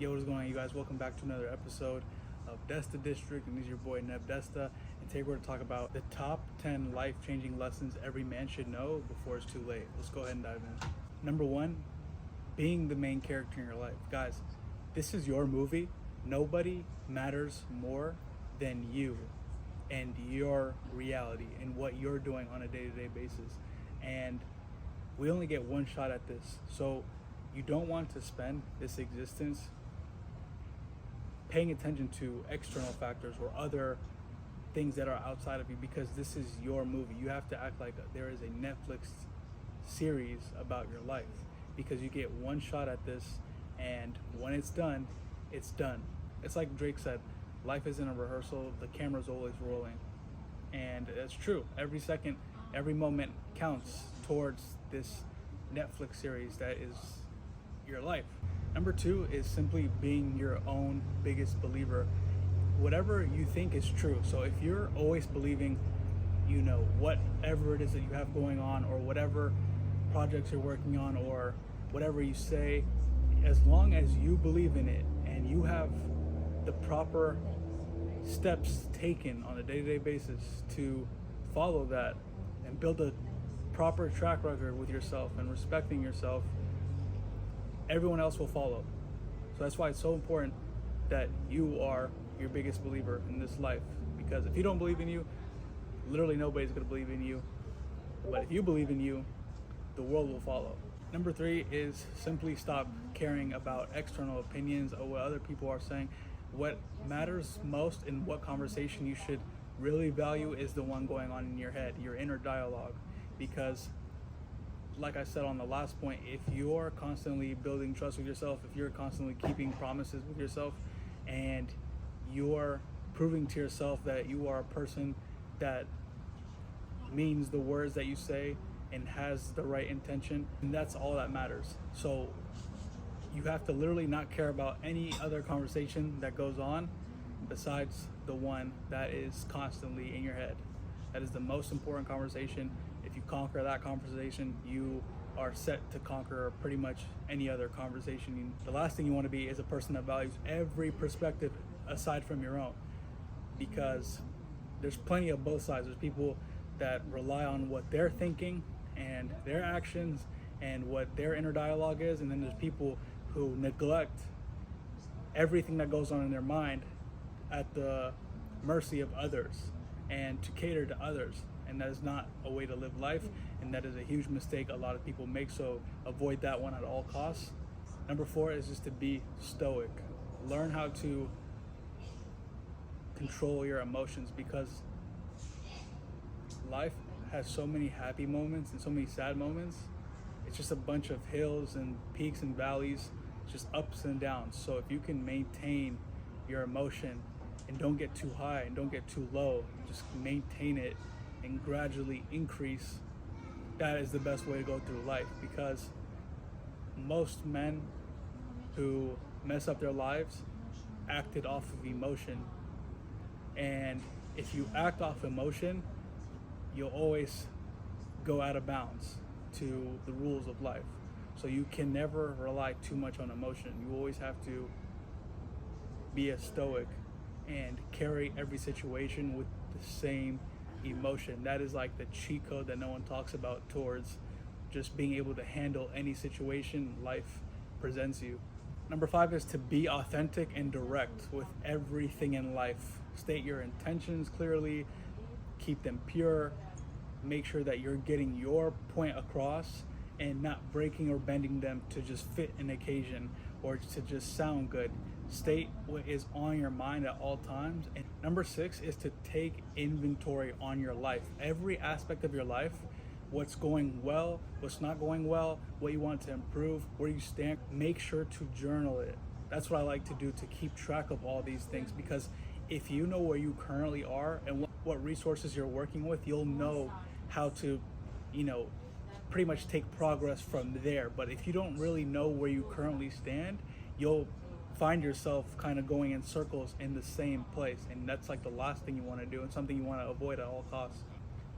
Yo, what is going on, you guys? Welcome back to another episode of Desta District, and this is your boy Neb Desta. And today we're going to talk about the top 10 life-changing lessons every man should know before it's too late. Let's go ahead and dive in. Number one, being the main character in your life. Guys, this is your movie. Nobody matters more than you and your reality and what you're doing on a day-to-day basis. And we only get one shot at this. So you don't want to spend this existence paying attention to external factors or other things that are outside of you, because this is your movie. You have to act like there is a Netflix series about your life, because you get one shot at this, and when it's done, it's done. It's like Drake said, life isn't a rehearsal, the camera's always rolling. And that's true. Every second, every moment counts towards this Netflix series that is your life. Number two is simply being your own biggest believer. Whatever you think is true. So if you're always believing, whatever it is that you have going on, or whatever projects you're working on, or whatever you say, as long as you believe in it and you have the proper steps taken on a day-to-day basis to follow that and build a proper track record with yourself and respecting yourself, everyone else will follow. So that's why it's so important that you are your biggest believer in this life, because if you don't believe in you, literally nobody's going to believe in you. But if you believe in you, the world will follow. Number three is simply stop caring about external opinions or what other people are saying. What matters most in what conversation you should really value is the one going on in your head, your inner dialogue. Because like I said on the last point, if you're constantly building trust with yourself, if you're constantly keeping promises with yourself, and you're proving to yourself that you are a person that means the words that you say and has the right intention, and that's all that matters. So you have to literally not care about any other conversation that goes on besides the one that is constantly in your head. That is the most important conversation. If you conquer that conversation, you are set to conquer pretty much any other conversation. The last thing you want to be is a person that values every perspective aside from your own, because there's plenty of both sides. There's people that rely on what they're thinking and their actions and what their inner dialogue is, and then there's people who neglect everything that goes on in their mind at the mercy of others and to cater to others. And that is not a way to live life, and that is a huge mistake a lot of people make, so avoid that one at all costs. Number four is just to be stoic. Learn how to control your emotions, because life has so many happy moments and so many sad moments. It's just a bunch of hills and peaks and valleys, just ups and downs. So if you can maintain your emotion and don't get too high and don't get too low, just maintain it and gradually increase, that is the best way to go through life. Because most men who mess up their lives acted off of emotion, and if you act off emotion, you'll always go out of bounds to the rules of life. So you can never rely too much on emotion. You always have to be a stoic and carry every situation with the same emotion. That is like the cheat code that no one talks about towards just being able to handle any situation life presents you. Number five is to be authentic and direct with everything in life. State your intentions clearly, keep them pure, make sure that you're getting your point across and not breaking or bending them to just fit an occasion or to just sound good. State what is on your mind at all times. And number six is to take inventory on your life. Every aspect of your life, what's going well, what's not going well, what you want to improve, where you stand. Make sure to journal it. That's what I like to do, to keep track of all these things, because if you know where you currently are and what resources you're working with, you'll know how to, pretty much take progress from there. But if you don't really know where you currently stand, you'll find yourself kind of going in circles in the same place, and that's like the last thing you want to do and something you want to avoid at all costs.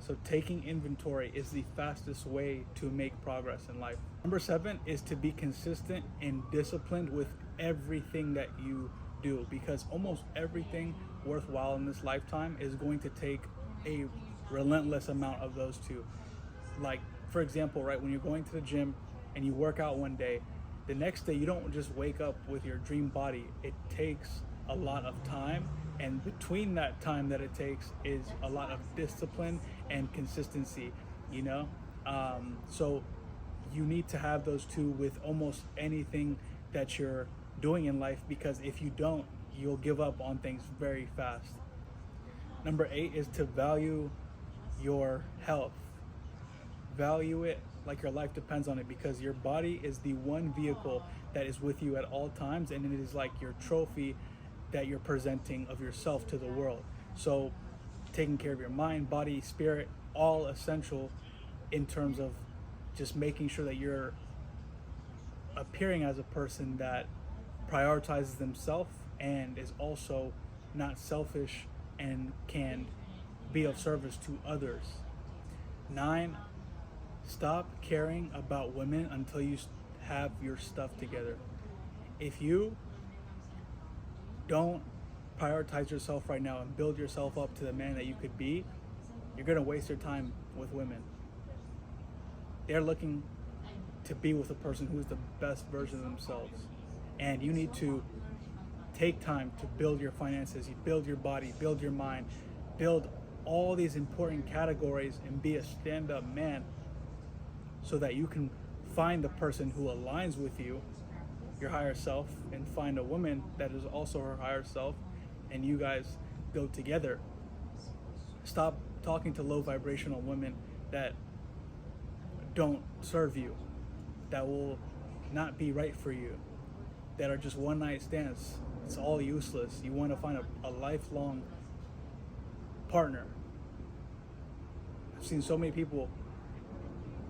So taking inventory is the fastest way to make progress in life. Number 7 is to be consistent and disciplined with everything that you do, because almost everything worthwhile in this lifetime is going to take a relentless amount of those two. Like, for example, right, when you're going to the gym and you work out one day, the next day you don't just wake up with your dream body. It takes a lot of time, and between that time that it takes is a lot of discipline and consistency, you know. So you need to have those two with almost anything that you're doing in life, because if you don't, you'll give up on things very fast. Number 8 is to value your health. Value it like your life depends on it, because your body is the one vehicle that is with you at all times, and it is like your trophy that you're presenting of yourself to the world. So taking care of your mind, body, spirit, all essential in terms of just making sure that you're appearing as a person that prioritizes themselves and is also not selfish and can be of service to others. 9, stop caring about women until you have your stuff together. If you don't prioritize yourself right now and build yourself up to the man that you could be, you're gonna waste your time with women. They're looking to be with a person who's the best version of themselves. And you need to take time to build your finances, you build your body, build your mind, build all these important categories, and be a stand-up man so that you can find the person who aligns with you, your higher self, and find a woman that is also her higher self, and you guys go together. Stop talking to low vibrational women that don't serve you, that will not be right for you, that are just one night stands. It's all useless. You want to find a lifelong partner. I've seen so many people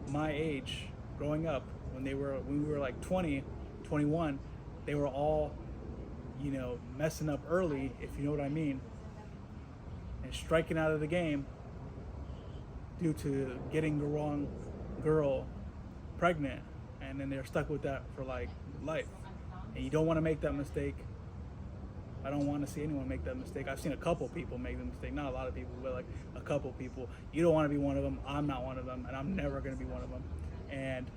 my age growing up, when we were like 20, 21, they were all, you know, messing up early, if you know what I mean, and striking out of the game due to getting the wrong girl pregnant, and then they're stuck with that for like life. And you don't want to make that mistake. I don't want to see anyone make that mistake. I've seen a couple people make the mistake, not a lot of people, but like a couple people. You don't want to be one of them. I'm not one of them, and I'm never going to be one of them. And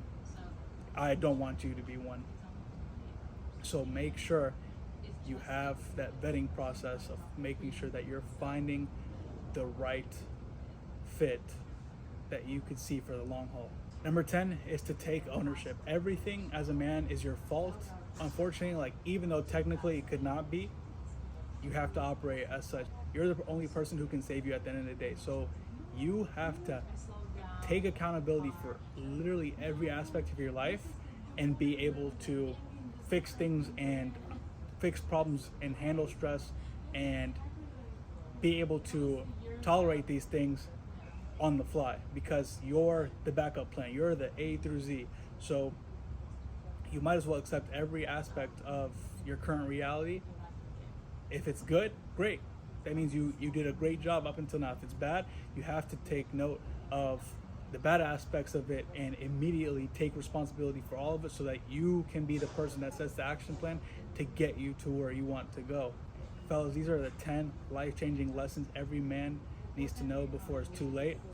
I don't want you to be one. So make sure you have that vetting process of making sure that you're finding the right fit that you could see for the long haul. Number 10 is to take ownership. Everything as a man is your fault. Unfortunately, like, even though technically it could not be, you have to operate as such. You're the only person who can save you at the end of the day. So you have to take accountability for literally every aspect of your life and be able to fix things and fix problems and handle stress and be able to tolerate these things on the fly, because you're the backup plan. You're the A through Z. So you might as well accept every aspect of your current reality. If it's good, great. That means you did a great job up until now. If it's bad, you have to take note of the bad aspects of it and immediately take responsibility for all of it, so that you can be the person that sets the action plan to get you to where you want to go. Fellas, these are the 10 life-changing lessons every man needs to know before it's too late.